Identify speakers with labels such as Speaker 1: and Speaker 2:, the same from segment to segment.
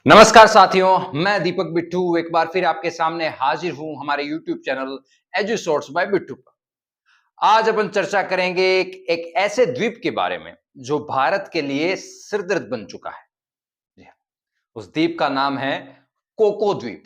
Speaker 1: नमस्कार साथियों, मैं दीपक बिट्टू एक बार फिर आपके सामने हाजिर हूं हमारे YouTube channel Edu Shorts by Bittu पर। आज अपन चर्चा करेंगे एक ऐसे द्वीप के बारे में जो भारत के लिए सिरदर्द बन चुका है। जी हाँ, उस द्वीप का नाम है कोको द्वीप।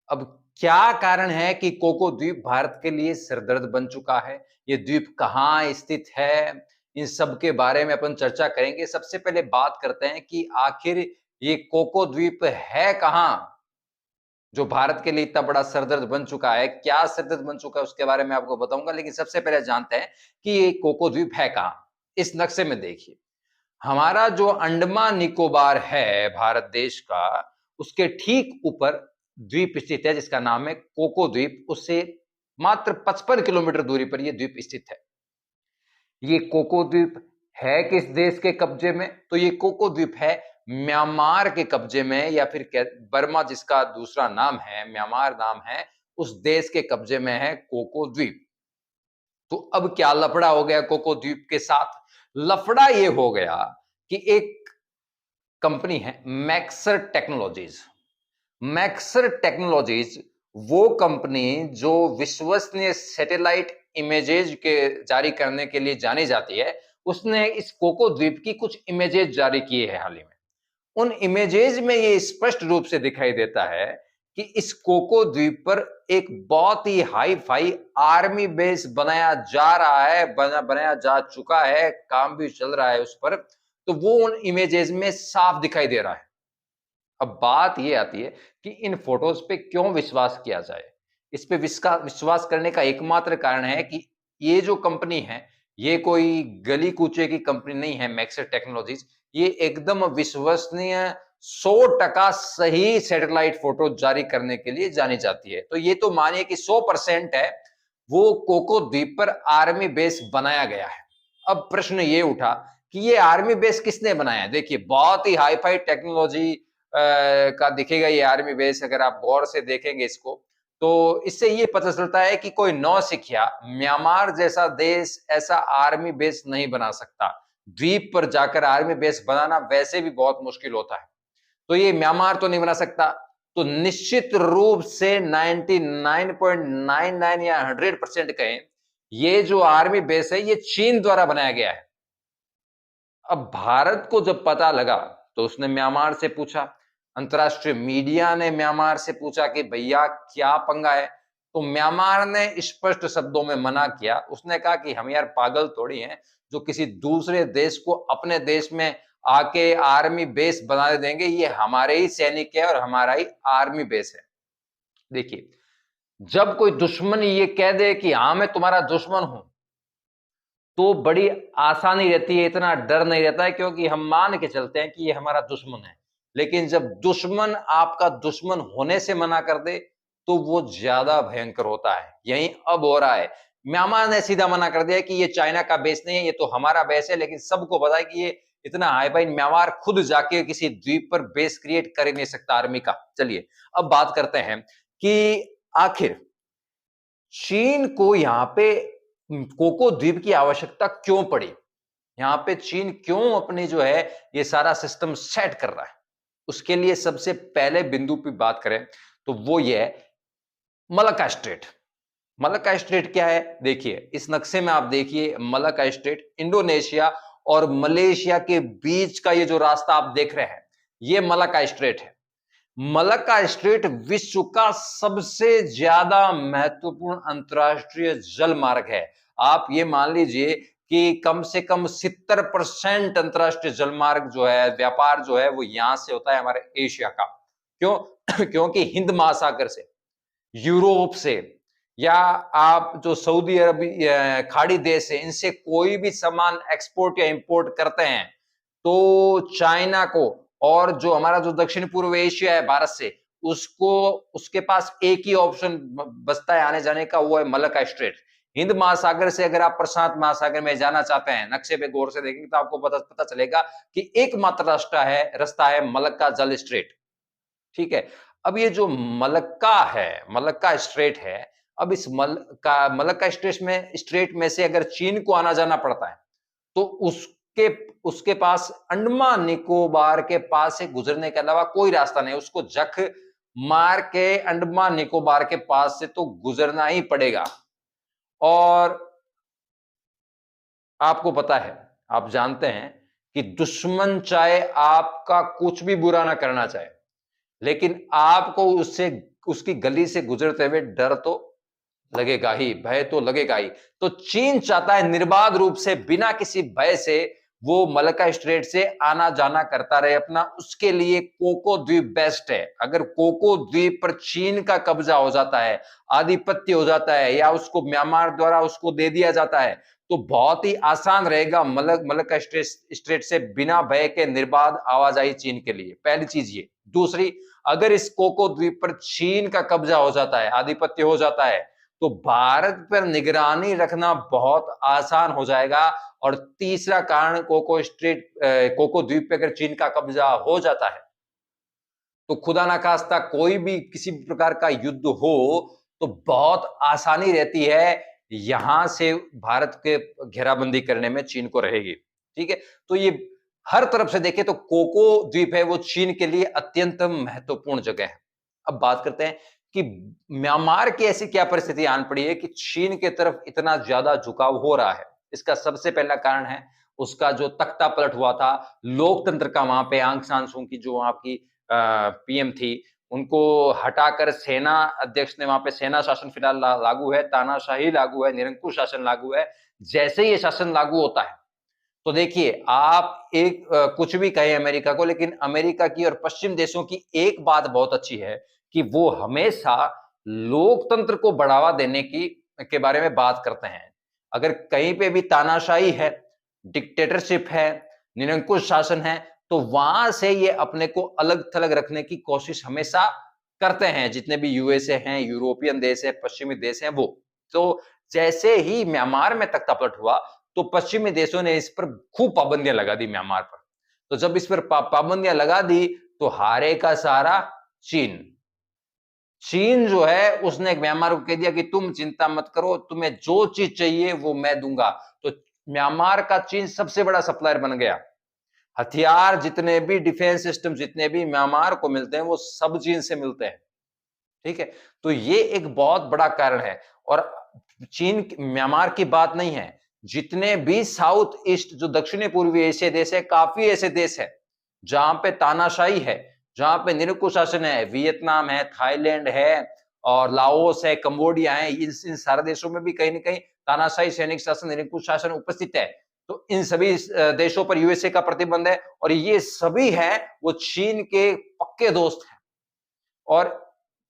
Speaker 1: अब क्या कारण है कि कोको द्वीप भारत के लिए सिरदर्द बन चुका है? ये द्वीप कहाँ स्थित है? इन सब के बारे में अपन चर्चा करेंगे। सबसे पहले बात करते हैं कि आखिर ये कोको द्वीप है कहाँ? जो भारत के लिए इतना बड़ा सरदर्द बन चुका है, क्या सरदर्द बन चुका है उसके बारे में आपको बताऊँगा, लेकिन सबसे पहले जानते हैं कि ये कोको द्वीप है कहाँ? इस नक्शे में देखिए, हमारा जो अंडमान निकोबार है भारत देश का, उसके ठीक ऊपर द्वीप स्थित है जिसका नाम है कोको द्वीप, उससे मात्र 55 किलोमीटर दूरी पर ये द्वीप स्थित है। ये कोको द्वीप है किस देश के कब्जे में? तो ये कोको द्वीप है म्यांमार के कब्जे में, या फिर बर्मा जिसका दूसरा नाम है, म्यांमार नाम है, उस देश के कब्जे में है कोको द्वीप। तो अब क्या लफड़ा हो गया कोको द्वीप के साथ? लफड़ा ये हो गया कि एक कंपनी है मैक्सर टेक्नोलॉजीज। मैक्सर टेक्नोलॉजीज वो कंपनी जो विश्वसनीय सैटेलाइट इमेजेज के जारी करने के लिए जानी जाती है, उसने इस कोको द्वीप की कुछ इमेजेज जारी किए हैं हाल ही में। उन इमेजेज में ये स्पष्ट रूप से दिखाई देता है कि इस कोको द्वीप पर एक बहुत ही हाई फाई आर्मी बेस बनाया जा रहा है, बनाया जा चुका है, काम भी चल रहा है उस पर। तो वो उन इमेजेज में साफ दिखाई दे रहा है। अब बात ये आती है कि इन फोटोज पे क्यों विश्वास किया जाए? इस पे विश्वास करने का एकमात्र कारण है कि ये जो कंपनी है, ये कोई गली कूचे की कंपनी नहीं है मैक्सर टेक्नोलॉजीज। ये एकदम विश्वसनीय 100% सही सैटेलाइट फोटो जारी करने के लिए जानी जाती है। तो ये तो मानिए कि 100% है, वो कोको द्वीप पर आर्मी बेस बनाया गया है। अब प्रश्न ये उठा कि ये आर्मी बेस किसने बनाया है? देखिए, बहुत ही हाई फाई टेक्नोलॉजी का दिखेगा ये आर्मी बेस। अगर आप गौर से देखेंगे इसको, तो इससे ये पता चलता है कि कोई नौसिखिया म्यांमार जैसा देश ऐसा आर्मी बेस नहीं बना सकता। द्वीप पर जाकर आर्मी बेस बनाना वैसे भी बहुत मुश्किल होता है, तो ये म्यांमार तो नहीं बना सकता। तो निश्चित रूप से 99.99 या 100% कहें, ये जो आर्मी बेस है ये चीन द्वारा बनाया गया है। अब भारत को जब पता लगा तो उसने म्यांमार से पूछा, अंतर्राष्ट्रीय मीडिया ने म्यांमार से पूछा कि भैया क्या पंगा है? तो म्यांमार ने स्पष्ट शब्दों में मना किया। उसने कहा कि हम यार पागल थोड़ी हैं जो किसी दूसरे देश को अपने देश में आके आर्मी बेस बना देंगे। ये हमारे ही सैनिक है और हमारा ही आर्मी बेस है। देखिए, जब कोई दुश्मन ये कह दे कि हाँ मैं तुम्हारा दुश्मन हूं, तो बड़ी आसानी रहती है, इतना डर नहीं रहता है, क्योंकि हम मान के चलते हैं कि ये हमारा दुश्मन है। लेकिन जब दुश्मन आपका दुश्मन होने से मना कर दे, तो वो ज्यादा भयंकर होता है। यही अब हो रहा है। म्यांमार ने सीधा मना कर दिया कि ये चाइना का बेस नहीं है, ये तो हमारा बेस है। लेकिन सबको पता है कि ये इतना हाई फाई म्यांमार खुद जाके किसी द्वीप पर बेस क्रिएट कर ही नहीं सकता आर्मी का। चलिए, अब बात करते हैं कि आखिर चीन को यहाँ पे कोको द्वीप की आवश्यकता क्यों पड़ी? यहाँ पे चीन क्यों अपनी जो है ये सारा सिस्टम सेट कर रहा है? उसके लिए सबसे पहले बिंदु पे बात करें तो वो ये है मलक्का स्ट्रेट। मलक्का स्ट्रेट क्या है? देखिए, इस नक्शे में आप देखिए, मलक्का स्ट्रेट इंडोनेशिया और मलेशिया के बीच का ये जो रास्ता आप देख रहे हैं, ये मलक्का स्ट्रेट है। मलक्का स्ट्रेट विश्व का सबसे ज्यादा महत्वपूर्ण अंतरराष्ट्रीय जल मार्ग है। आप ये मान लीजिए कि कम से कम 70% अंतरराष्ट्रीय जल मार्ग जो है, व्यापार जो है, वो यहां से होता है हमारे एशिया का। क्यों? क्योंकि हिंद महासागर से, यूरोप से, या आप जो सऊदी अरब खाड़ी देश है, इनसे कोई भी सामान एक्सपोर्ट या इंपोर्ट करते हैं, तो चाइना को और जो हमारा जो दक्षिण पूर्व एशिया है भारत से, उसको उसके पास एक ही ऑप्शन बचता है आने जाने का, वो है मलक्का स्ट्रेट। हिंद महासागर से अगर आप प्रशांत महासागर में जाना चाहते हैं, नक्शे पे गौर से देखेंगे तो आपको पता चलेगा कि एकमात्र रास्ता है मलक्का जल स्ट्रेट। ठीक है। अब ये जो मलक्का है, मलक्का स्ट्रेट है, अब इस मलक्का स्ट्रेट में से अगर चीन को आना जाना पड़ता है, तो उसके उसके पास अंडमान निकोबार के पास से गुजरने के अलावा कोई रास्ता नहीं, उसको जख मार के अंडमान निकोबार के पास से तो गुजरना ही पड़ेगा। और आपको पता है, आप जानते हैं कि दुश्मन चाहे आपका कुछ भी बुरा ना करना चाहे, लेकिन आपको उससे उसकी गली से गुजरते हुए डर तो लगेगा ही, भय तो लगेगा ही। तो चीन चाहता है निर्बाध रूप से बिना किसी भय से वो मलक्का स्ट्रेट से आना जाना करता रहे अपना, उसके लिए कोको द्वीप बेस्ट है। अगर कोको द्वीप पर चीन का कब्जा हो जाता है, आधिपत्य हो जाता है, या उसको म्यांमार द्वारा उसको दे दिया जाता है, तो बहुत ही आसान रहेगा मलक्का स्ट्रेट से बिना भय के निर्बाध आवाजाही चीन के लिए। पहली चीज ये। दूसरी, अगर इस कोको द्वीप पर चीन का कब्जा हो जाता है, आधिपत्य हो जाता है, तो भारत पर निगरानी रखना बहुत आसान हो जाएगा। और तीसरा कारण, कोको द्वीप पे अगर चीन का कब्जा हो जाता है, तो खुदा ना खास्ता कोई भी किसी भी प्रकार का युद्ध हो तो बहुत आसानी रहती है यहां से भारत के घेराबंदी करने में चीन को रहेगी। ठीक है, तो ये हर तरफ से देखें तो कोको द्वीप है वो चीन के लिए अत्यंत महत्वपूर्ण जगह है। अब बात करते हैं कि म्यांमार की ऐसी क्या परिस्थिति आन पड़ी है कि चीन के तरफ इतना ज्यादा झुकाव हो रहा है। इसका सबसे पहला कारण है उसका जो तख्ता पलट हुआ था लोकतंत्र का, वहां पे आंग सान सू की जो वहां की पीएम थी, उनको हटाकर सेना अध्यक्ष ने, वहां पे सेना शासन फिलहाल लागू है, तानाशाही लागू है, निरंकुश शासन लागू है। जैसे ही ये शासन लागू होता है, तो देखिए आप एक कुछ भी कहें अमेरिका को, लेकिन अमेरिका की और पश्चिम देशों की एक बात बहुत अच्छी है कि वो हमेशा लोकतंत्र को बढ़ावा देने की के बारे में बात करते हैं। अगर कहीं पे भी तानाशाही है, डिक्टेटरशिप है, निरंकुश शासन है, तो वहां से ये अपने को अलग थलग रखने की कोशिश हमेशा करते हैं। जितने भी यूएसए हैं, यूरोपियन देश है, पश्चिमी देश हैं वो। तो जैसे ही म्यांमार में तख्तापलट हुआ, तो पश्चिमी देशों ने इस पर खूब पाबंदियां लगा दी म्यांमार पर। तो जब इस पर पाबंदियां लगा दी, तो हारे का सारा चीन। चीन जो है उसने म्यांमार को कह दिया कि तुम चिंता मत करो, तुम्हें जो चीज चाहिए वो मैं दूंगा। तो म्यांमार का चीन सबसे बड़ा सप्लायर बन गया। हथियार जितने भी, डिफेंस सिस्टम जितने भी म्यांमार को मिलते हैं वो सब चीन से मिलते हैं। ठीक है, तो ये एक बहुत बड़ा कारण है। और चीन म्यांमार की बात नहीं है, जितने भी साउथ ईस्ट जो दक्षिणी पूर्वी एशिया देश है, काफी ऐसे देश है जहां पे तानाशाही है, जहां पे निरंकुश शासन है, वियतनाम है, थाईलैंड है, और लाओस है, कंबोडिया है। इन सारे देशों में भी कहीं ना कहीं तानाशाही सैनिक शासन, निरंकुश शासन उपस्थित है। तो इन सभी देशों पर यूएसए का प्रतिबंध है, और ये सभी है वो चीन के पक्के दोस्त हैं। और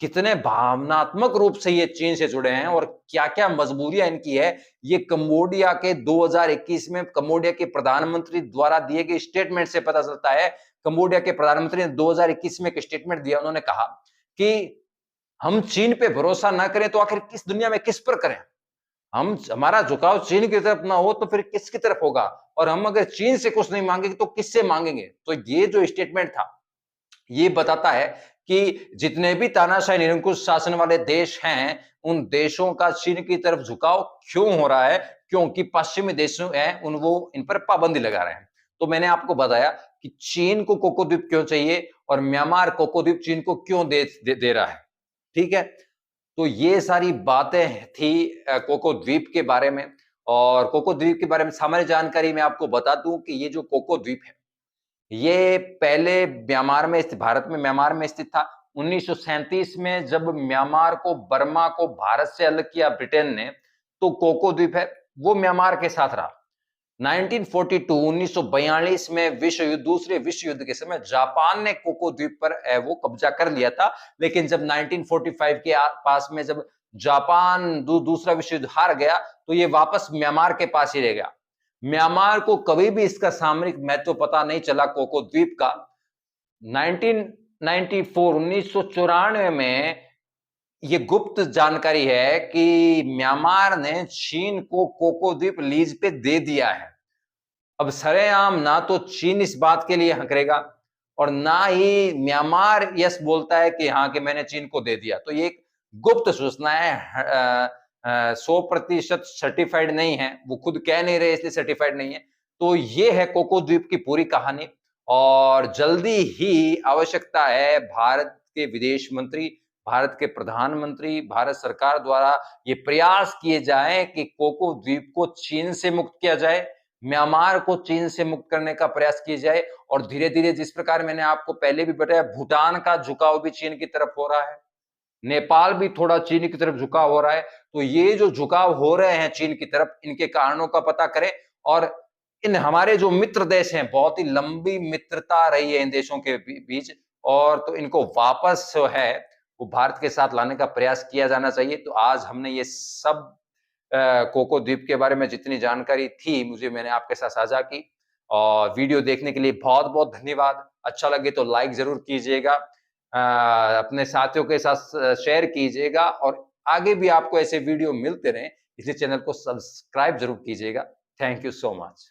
Speaker 1: कितने भावनात्मक रूप से ये चीन से जुड़े हैं और क्या-क्या मजबूरियां इनकी है, ये कंबोडिया के 2021 में कंबोडिया के प्रधानमंत्री द्वारा दिए गए स्टेटमेंट से पता चलता है। कंबोडिया के प्रधानमंत्री ने 2021 में एक स्टेटमेंट दिया, उन्होंने कहा कि हम चीन पे भरोसा ना करें तो आखिर किस दुनिया में किस पर करें? हम हमारा झुकाव चीन की तरफ ना हो तो फिर किसकी तरफ होगा? और हम अगर चीन से कुछ नहीं मांगेंगे तो किससे मांगेंगे? तो ये जो स्टेटमेंट था, ये बताता है कि जितने भी तानाशाही निरंकुश शासन वाले देश हैं, उन देशों का चीन की तरफ झुकाव क्यों हो रहा है? क्योंकि पश्चिमी देशों हैं उन वो इन पर पाबंदी लगा रहे हैं। तो मैंने आपको बताया कि चीन को कोको द्वीप क्यों चाहिए और म्यांमार कोको द्वीप चीन को क्यों दे रहा है। ठीक है? तो ये सारी बातें थी कोको द्वीप के बारे में। और कोको द्वीप के बारे में सामान्य जानकारी मैं आपको बता दूं कि ये जो कोको द्वीप है, ये पहले भारत में म्यांमार में स्थित था। 1937 में जब म्यांमार को, बर्मा को भारत से अलग किया ब्रिटेन ने, तो कोको द्वीप है वो म्यांमार के साथ रहा। 1942 में दूसरे विश्व युद्ध के समय जापान ने कोको द्वीप पर वो कब्जा कर लिया था। लेकिन जब 1945 के पास में जब जापान दूसरा विश्व युद्ध हार गया, तो ये वापस म्यांमार के पास ही रह गया। म्यांमार को कभी भी इसका सामरिक महत्व पता नहीं चला कोको द्वीप का। 1994 में ये गुप्त जानकारी है कि म्यांमार ने चीन को कोको द्वीप लीज पे दे दिया है। अब सरेआम ना तो चीन इस बात के लिए हकरेगा और ना ही म्यांमार यस बोलता है कि हाँ कि मैंने चीन को दे दिया। तो ये एक गुप्त सूचना है, 100% सर्टिफाइड नहीं है, वो खुद कह नहीं रहे इसलिए सर्टिफाइड नहीं है। तो ये है कोको द्वीप की पूरी कहानी और जल्दी ही आवश्यकता है भारत के विदेश मंत्री, भारत के प्रधानमंत्री, भारत सरकार द्वारा ये प्रयास किए जाएँ कि कोको द्वीप को चीन से मुक्त किया जाए, म्यांमार को चीन से मुक्त करने का प्रयास किया जाए और धीरे-धीरे जिस प्रकार मैंने आपको पहले भी बताया भूटान का झुकाव भी चीन की तरफ हो रहा है। नेपाल भी थोड़ा चीन की तरफ झुकाव हो रहा है, तो ये जो झुकाव हो रहे हैं चीन की तरफ, इनके कारणों का पता करें और इन हमारे जो मित्र देश हैं, बहुत ही लंबी मित्रता रही है इन देशों के बीच और तो इनको वापस जो है, वो भारत के साथ लाने का प्रयास किया जाना चाहिए। तो आज हमने ये सब कोको द्वीप के बारे में जितनी जानकारी थी, मुझे मैंने आपके साथ साझा की और वीडियो देखने के लिए बहुत-बहुत धन्यवाद। अच्छा लगे तो लाइक ज़रूर कीजिएगा। अपने साथियों के साथ शेयर कीजिएगा और आगे भी आपको ऐसे वीडियो मिलते रहें, इसलिए चैनल को सब्सक्राइब ज़रूर कीजिएगा। Thank you so much.